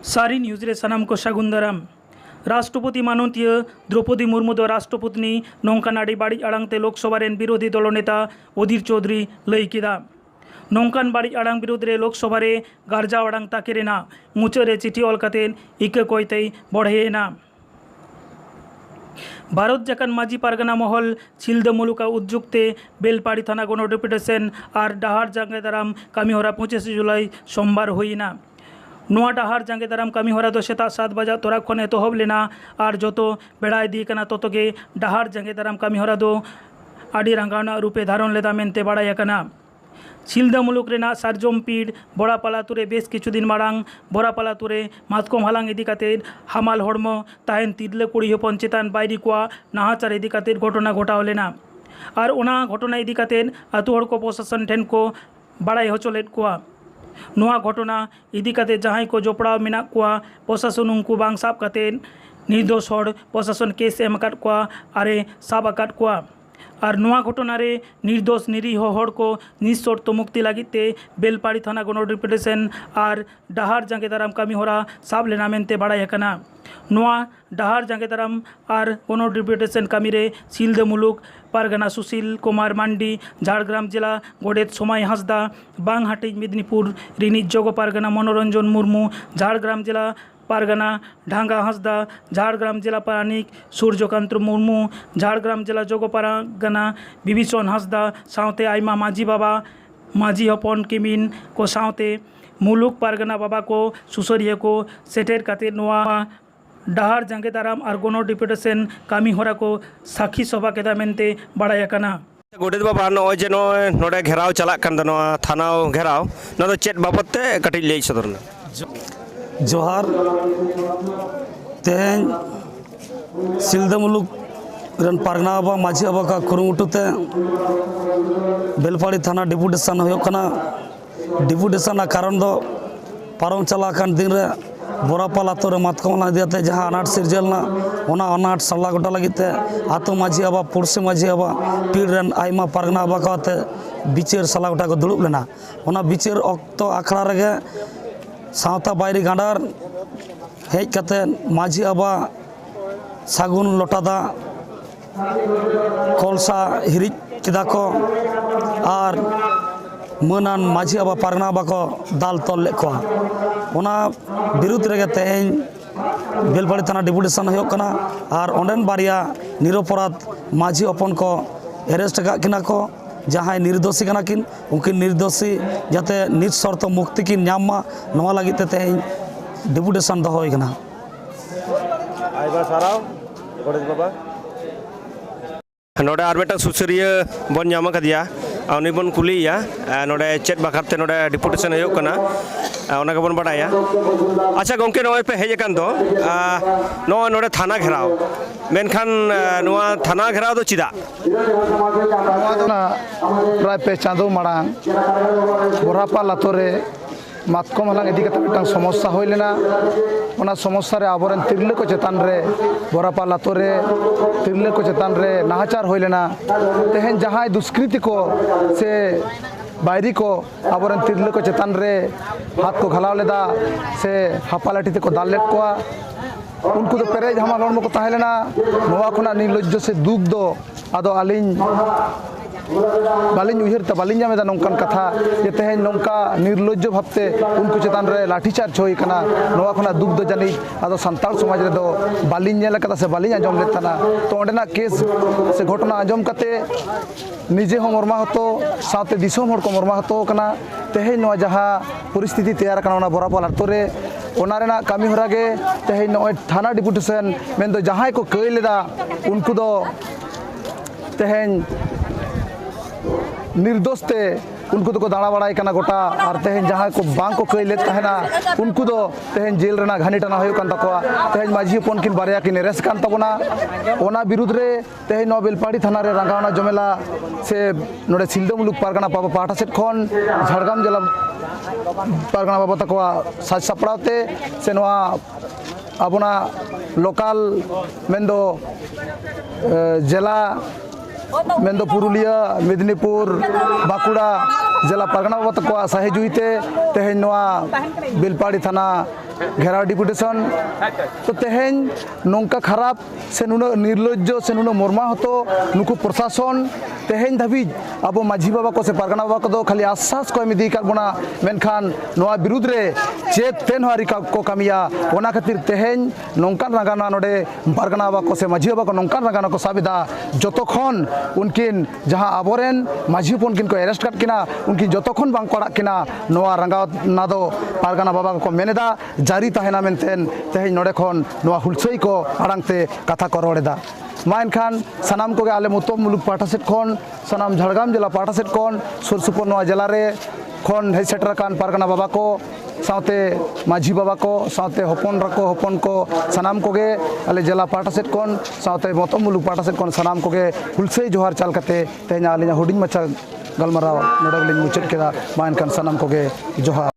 सारी न्यूज़ रे सनम को सागुन दाराम। राष्ट्रपति माननीय द्रौपदी मुर्मू दो राष्ट्रपति नौकान आड़ी बाड़ी आड़ांगते लोकसभा रेन विरोधी दल नेता अधीर चौधरी लई किदा। नौकान बाड़ी आड़ांग विरोध रे लोकसभा रे गारजा आड़ांग ताकेरेना मुचा रे चिठी ऑल कातेन इक्के कोयते बढ़ेना। भारत जाकान माजी पारगाना महल छिलदा मुलुका उद्युक्ते बेलपाड़ी थाना गण डेपुटेशन और डाहार जांगे दाराम कामीहरा 25 जुलाई सोमवार हुईना। नोआ डाहार जांगे दाराम कामीहरा दो सेता 7 बजा तोरा खन एतहब लेना और जतो बेड़ा इदी कना ततगे डाहार जांगे दाराम कामीहरा दो आड़ी रंगाना रूपे धारण लेदा मेनते बाड़ायाकना। छिलदा मुलुक रेना सारजम पीड़ बड़ापाला तुरे बेस किछुदिन माड़ांग बड़ापाला तुरे मातकम हालांग इदी कातेर हामाल हड़मो ताहेन तिरले कुड़ी हपन चेतान बायरी कोआ नाहाचार इदी कातेर घटना घटाव लेना और ओना घटना इदी कातेर आतु हड़ को प्रशासन ठेन को बाड़ाई हचोलेद कोआ। नोआ घटना इदी कातेर जहां को जोपड़ाव मेना कोआ प्रशासन उनको बांग साब कातेर निर्दोष हड़ प्रशासन केस एम आकाद कोआ आरे साब आकाद कोआ और नोआ घटना रे निर्दोष निरीह हड़ को निःशर्त मुक्ति लागिते बेलपाड़ी थाना गण डेपुटेशन और डाहार जांगे दाराम कामीहरा साब लेना मेनते बाड़ायाकना। नोआ डाहार जांगे दाराम और गण डेपुटेशन कामी रे छिलदा मुलुक पारगाना सुशील कुमार मांडी झाड़ग्राम जिला गोडेत समय हांसदा बांगहाटी मेदिनीपुर रिनिज जग पारगाना मनोरंजन मुर्मू झाड़ग्राम जिला पारगाना ढांगा हांसदा झाड़ग्राम जिला पारानिक सूर्यकांत मुर्मू झाड़ग्राम जिला जग पारगाना विभीषण हांसदा सावते आयमा माझी बाबा माझी हपन किमिन को सावते मुलुक पारगाना बाबा को सुसरिया को सेटेर कातेर नोआ डाहार जांगे दाराम और गण डेपुटेशन कामीहरा को साक्षी सभा केदा मेनते बाड़ायाकना। गोडेत बाबा नॉय जे नोडे घेराव चला कान दो थाना घेराव न दो चेट बाबते कटि लई सदरना जोहार तेन छिलदा मुलुक रन पारगना बाबा माझी बाबा का कुरुमुटुते बेलपाड़ी थाना डेपुटेशन होयोकना। डेपुटेशन कारण दो पारम चला कान दिन रे बोरापाल आतो रे मातकम दियाते जहाँ अनाट सिरजलना ओना अनाट सल्ला गोटा लगिते आतो माझी बाबा पुरसे माझी बाबा पीड़ रन आयमा पारगना बाबा काते बिचार सल्ला गोटा को दुड़ुब लेना। ओना बिचार अक्तो आखड़ा रेगे सावता बायरी गांडार हेज काते माझी बाबा सागुन लोटादा कलसा हिरिज किदा को और मनान माझी बाबा पारगना बाबा को दाल तल ले को ओना विरुद्ध रेगे तेहें बेलपाड़ी थाना डेपुटेशन होयोकना और ओंडेन बारिया निरपराध माझी हपन को एरेस्ट का किना को जहाँ निर्दोषी कना किन उनकिन निर्दोषी जाते निःशर्त मुक्ति किन नामा नवा लगिते तेहें डेपुटेशन दो होय कना। आइबा साराव गोडेत बाबा नोडे आर मेटा सुसरिया बन नाम कदिया उनी बन कुलिया नोडे चेट बाखाते नोडे डेपुटेशन होयोकना ओना बन बाड़ाया। अच्छा गंके नय पे हेज कान दो नोडे थाना घेराव मेनखान नोआ थाना घेराव दो चिदा प्राय पे चाँदो माड़ांग बोरापाल आतो रे मातकम हालांग इदी काते मिटांग समस्या होय लेना। ओना समस्या रे आबोरेन तिरले को चेतान रे बोरापाल आतो रे तिरले को चेतान रे नाहाचार होय लेना। तेहेन जहां दुष्कृति को से बायरी को आबोरेन तिरले को चेतान रे हाथ को घलाव लेदा से हापालाटी ते को दाल लेट कोआ उनको तो पेरेज हमार हड़मो को ताहे लेना। नोआ खुना निर्लज्ज से दुख दो आदो आलिन बालिन उयहरते बालिन जामेदा नौकान कथा जे तेहें नौका निर्लज्ज भावते उनको चेतान रे लाठीचार्ज होई कना। नोआ खुना दुख दो जानी आदो संताल समाज रे दो बालिन नेल कदा से बालिन आंजम लेताना तो ओंडेना केस से घटना आंजम कते निजे हो मर्माहतो साथे दिसोम हड़ को मर्माहतो कना। तेहें नोआ जहाँ परिस्थिति तैयार कना ओना बोरापाल आतो रे ओना रेना कामी हरा गे तेहें नोय थाना डेपुटेशन मेन दो जहां को कई लेदा उनको दो तेहें निर्दोषते उनको तो दाड़ा बाड़ाई कना गोटा और तेहें जहाँ को बांग को कई ले तहना उनको दो तेहें जेल रेना घानी टाना होयो कान तकोआ। तेहें माझी हपन किन बारिया किन एरेस्ट कान तबोना ओना विरुद्ध रे तेहें नो बेलपाड़ी थाना रे रंगावना जमेला से नोडे छिलदा मुलुक पारगाना बाबा पाटा सेट खन झाड़ग्राम जिला पारगाना बाबा तकोआ साज सापड़ावते से नोआ आबोना लोकल मेनदो जिला मेनदो पुरुलिया मेदिनीपुर बाकुड़ा जिला पारगना बाबा तक साहेजुते तेहें बेलपाड़ी थाना घेराव डिपुटेशन तो तेहेन नौका खराब से नुना निर्लज्ज से नुना मर्माहत नुकु प्रशासन तेहेन धाबी अब माझी बाबा को से पारगाना बाबा को खाली आश्वास को एम दी कर बना मेनखान नोआ विरुद्ध रे चेत तेन हारी को कामिया ओना खातिर तेहेन नौकान रागाना नोडे पारगाना बाबा को से माझी बाबा को नौकान रागाना को साबिदा जतोखन उनकिन जहां आबोरेन माझी पन किन को अरेस्ट कर किना उनकिन जतोखन बांग पड़ा किना नोआ रंगा नादो पारगाना बाबा को मेनेदा जारी तहना मेनतेन तेहेन नोडे खन नोआ हुलसई को आड़ांगते कथा को रोड़ेदा मा एनखान सानाम को आले मुतम मुलुक पाटा सेट खन सानाम झाड़ग्राम जिला पाटा सेट खन सुर सुपुर नोआ जिला रे खन हेज सेटर कान पारगाना बाबा को साथे माझी बाबा को साथे हपन को सानाम कोगे आले जिला पाटा सेट खन साथे मुतम मुलुक पाटा सेट खन सानाम कोगे हुलसई जोहार चाल कते तेना आलिना हुडिंग मचा गलमाराव नोडे मुचट केदा मा एनखान सानाम कोगे जोहार।